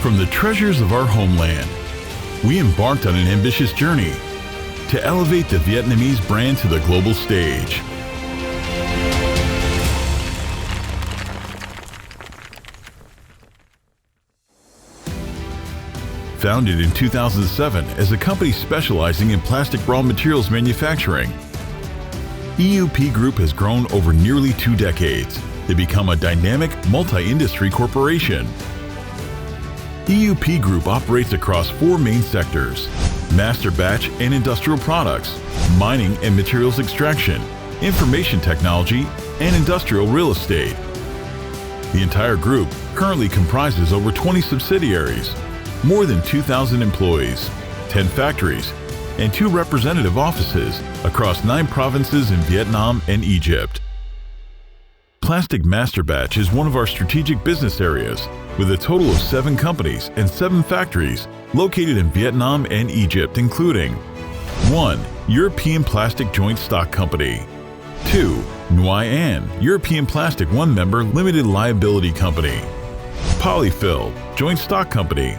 From the treasures of our homeland, we embarked on an ambitious journey to elevate the Vietnamese brand to the global stage. Founded in 2007 as a company specializing in plastic raw materials manufacturing, EuP Group has grown over nearly 2 decades to become a dynamic, multi-industry corporation. EuP Group operates across 4 main sectors: masterbatch and industrial products, mining and materials extraction, information technology, and industrial real estate. The entire group currently comprises over 20 subsidiaries, more than 2,000 employees, 10 factories, and 2 representative offices across 9 provinces in Vietnam and Egypt. Plastic Masterbatch is one of our strategic business areas, with a total of 7 companies and 7 factories located in Vietnam and Egypt, including 1. European Plastic Joint Stock Company, 2. Nguyen An, European Plastic One-Member Limited Liability Company, Polyfill, Joint Stock Company,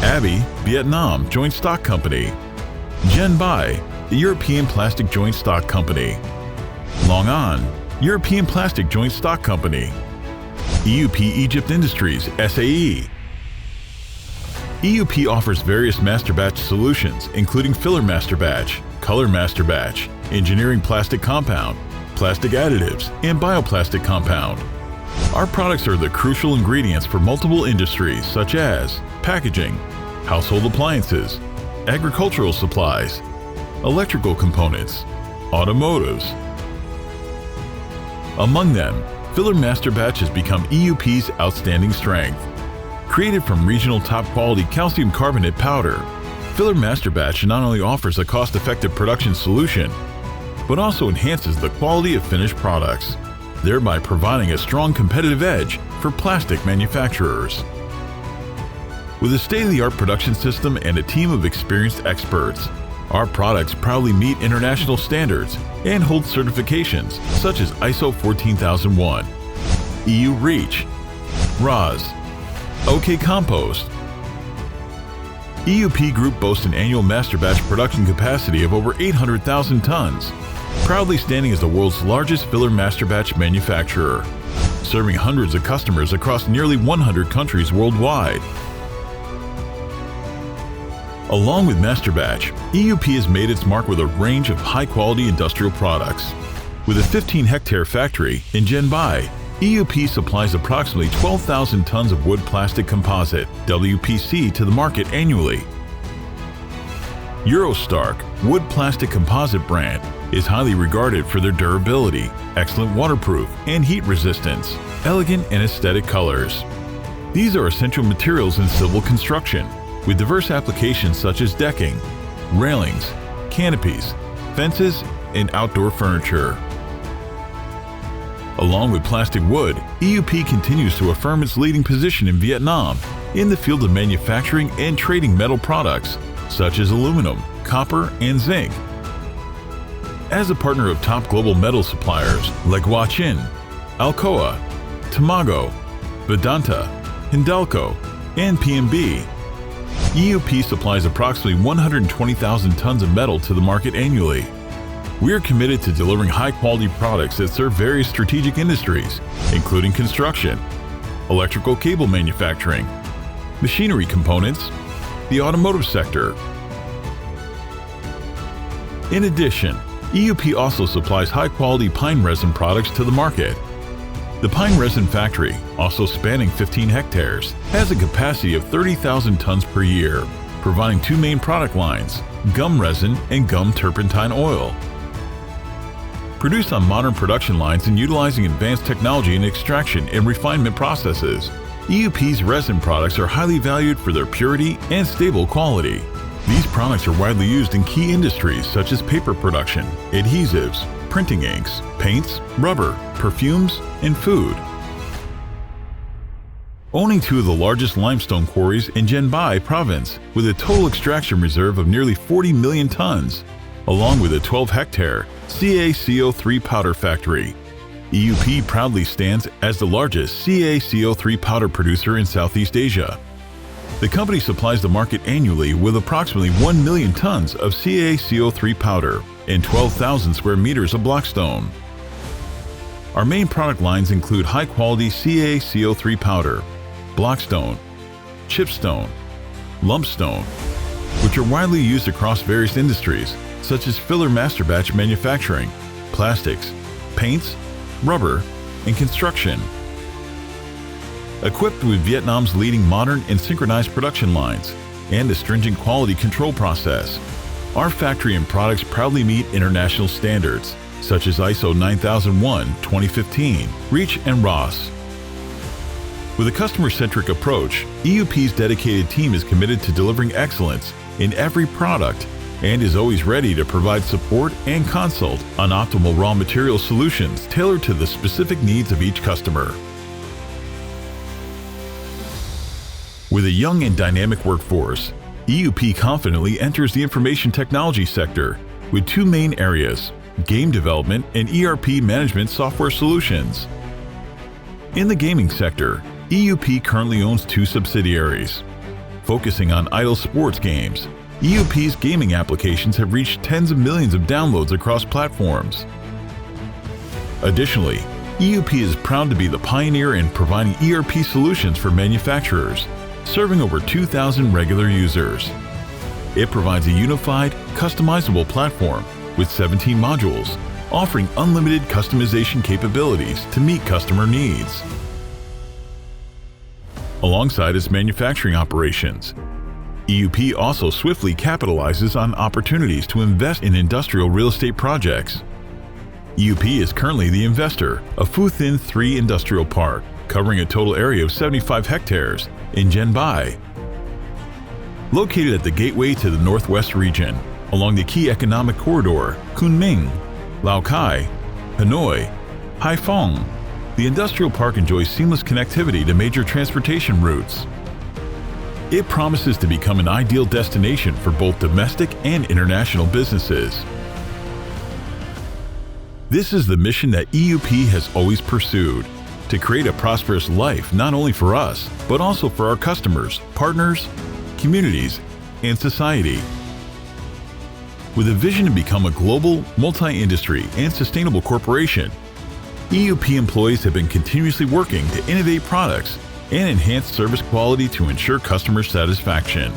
Abbey, Vietnam Joint Stock Company, Gen Bai, the European Plastic Joint Stock Company, Long An, European Plastic Joint Stock Company, EuP Egypt Industries SAE. EuP offers various masterbatch solutions, including filler masterbatch, color masterbatch, engineering plastic compound, plastic additives, and bioplastic compound. Our products are the crucial ingredients for multiple industries such as packaging, household appliances, agricultural supplies, electrical components, automotives. Among them, filler masterbatch has become EuP's outstanding strength. Created from regional top-quality calcium carbonate powder, filler masterbatch not only offers a cost-effective production solution, but also enhances the quality of finished products, thereby providing a strong competitive edge for plastic manufacturers. With a state-of-the-art production system and a team of experienced experts, our products proudly meet international standards and hold certifications such as ISO 14001, EU REACH, RoHS, OK Compost. EuP Group boasts an annual masterbatch production capacity of over 800,000 tons, proudly standing as the world's largest filler masterbatch manufacturer, serving hundreds of customers across nearly 100 countries worldwide. Along with masterbatch, EuP has made its mark with a range of high-quality industrial products. With a 15-hectare factory in Gen Bai, EuP supplies approximately 12,000 tons of wood plastic composite (WPC) to the market annually. Eurostark, wood plastic composite brand, is highly regarded for their durability, excellent waterproof and heat resistance, elegant and aesthetic colors. These are essential materials in civil construction, with diverse applications such as decking, railings, canopies, fences, and outdoor furniture. Along with plastic wood, EuP continues to affirm its leading position in Vietnam in the field of manufacturing and trading metal products such as aluminum, copper, and zinc. As a partner of top global metal suppliers like Huachin, Alcoa, Tamago, Vedanta, Hindalco, and PMB, EuP supplies approximately 120,000 tons of metal to the market annually. We are committed to delivering high-quality products that serve various strategic industries, including construction, electrical cable manufacturing, machinery components, the automotive sector. In addition, EuP also supplies high-quality pine resin products to the market. The pine resin factory, also spanning 15 hectares, has a capacity of 30,000 tons per year, providing 2 main product lines, gum resin and gum turpentine oil. Produced on modern production lines and utilizing advanced technology in extraction and refinement processes, EuP's resin products are highly valued for their purity and stable quality. These products are widely used in key industries such as paper production, adhesives, printing inks, paints, rubber, perfumes, and food. Owning 2 of the largest limestone quarries in Gen Bai province with a total extraction reserve of nearly 40 million tons, along with a 12-hectare CaCO3 powder factory, EuP proudly stands as the largest CaCO3 powder producer in Southeast Asia. The company supplies the market annually with approximately 1 million tons of CaCO3 powder and 12,000 square meters of blockstone. Our main product lines include high-quality CaCO3 powder, blockstone, chipstone, lumpstone, which are widely used across various industries such as filler masterbatch manufacturing, plastics, paints, rubber, and construction. Equipped with Vietnam's leading modern and synchronized production lines and a stringent quality control process, our factory and products proudly meet international standards such as ISO 9001:2015, REACH, and RoHS. With a customer-centric approach, EuP's dedicated team is committed to delivering excellence in every product and is always ready to provide support and consult on optimal raw material solutions tailored to the specific needs of each customer. With a young and dynamic workforce, EuP confidently enters the information technology sector with two main areas: game development and ERP management software solutions. In the gaming sector, EuP currently owns two subsidiaries. Focusing on idle sports games, EuP's gaming applications have reached tens of millions of downloads across platforms. Additionally, EuP is proud to be the pioneer in providing ERP solutions for manufacturers, serving over 2,000 regular users. It provides a unified, customizable platform with 17 modules, offering unlimited customization capabilities to meet customer needs. Alongside its manufacturing operations, EuP also swiftly capitalizes on opportunities to invest in industrial real estate projects. EuP is currently the investor of Phu Thinh 3 Industrial Park, covering a total area of 75 hectares in Gen Bai. Located at the gateway to the Northwest region, along the key economic corridor Kunming, Lao Cai, Hanoi, Haiphong, the industrial park enjoys seamless connectivity to major transportation routes. It promises to become an ideal destination for both domestic and international businesses. This is the mission that EuP has always pursued: to create a prosperous life not only for us, but also for our customers, partners, communities, and society. With a vision to become a global, multi-industry, and sustainable corporation, EuP employees have been continuously working to innovate products and enhance service quality to ensure customer satisfaction.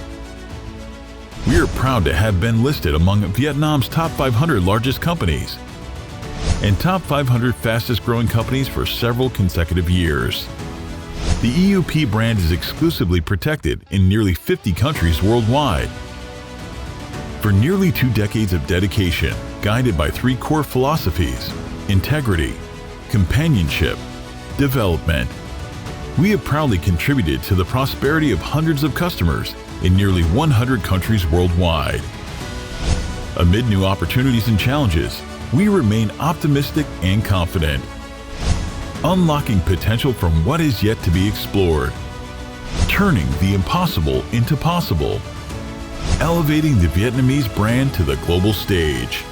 We are proud to have been listed among Vietnam's top 500 largest companies and top 500 fastest growing companies for several consecutive years. The EuP brand is exclusively protected in nearly 50 countries worldwide. For nearly 2 decades of dedication, guided by 3 core philosophies: integrity, companionship, development, we have proudly contributed to the prosperity of hundreds of customers in nearly 100 countries worldwide. Amid new opportunities and challenges, we remain optimistic and confident, unlocking potential from what is yet to be explored, turning the impossible into possible, elevating the Vietnamese brand to the global stage.